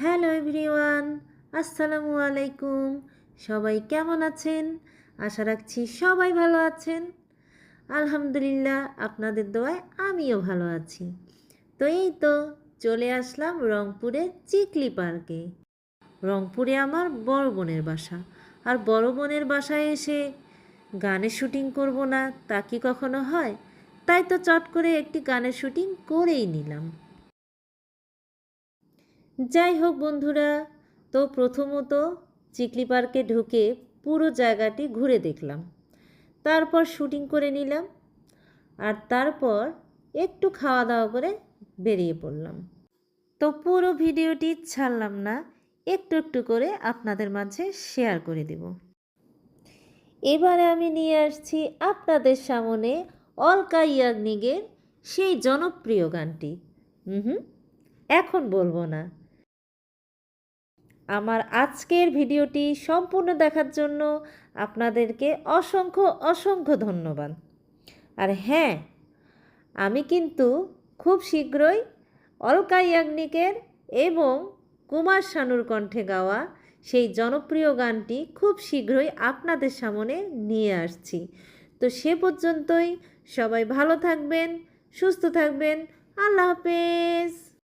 Hello everyone, আসসালামু আলাইকুম। সবাই কেমন আছেন? আশা রাখছি সবাই ভালো আছেন। আলহামদুলিল্লাহ, আপনাদের দোয়ায় আমিও ভালো আছি। তো এই তো চলে আসলাম রংপুরের চিকলি পার্কে। রংপুরে আমার বড় বোনের বাসা। আর বড় বোনের বাসায় এসে গানের শুটিং করব না তা কি কখনো হয়? তাই তো চট করে একটি গানের শুটিং করেই নিলাম। যাই হোক বন্ধুরা, তো প্রথমত চিকলি পার্কে ঢুকে পুরো জায়গাটি ঘুরে দেখলাম, তারপর শুটিং করে নিলাম, আর তারপর একটু খাওয়া দাওয়া করে বেরিয়ে পড়লাম। তো পুরো ভিডিওটি ছাড়লাম না, একটু একটু করে আপনাদের মাঝে শেয়ার করে দেব। এবারে আমি নিয়ে আসছি আপনাদের সামনে অলকা ইয়াগনিকের সেই জনপ্রিয় গানটি। এখন বলবো না। আমার আজকের ভিডিওটি সম্পূর্ণ দেখার জন্য আপনাদেরকে অসংখ্য অসংখ্য ধন্যবাদ। আর হ্যাঁ, আমি কিন্তু খুব শীঘ্রই অলকা ইয়াগনিকের এবং কুমার শানুর কণ্ঠে গাওয়া সেই জনপ্রিয় গানটি খুব শীঘ্রই আপনাদের সামনে নিয়ে আসছি। তো সে পর্যন্তই সবাই ভালো থাকবেন, সুস্থ থাকবেন। আল্লাহ হাফেজ।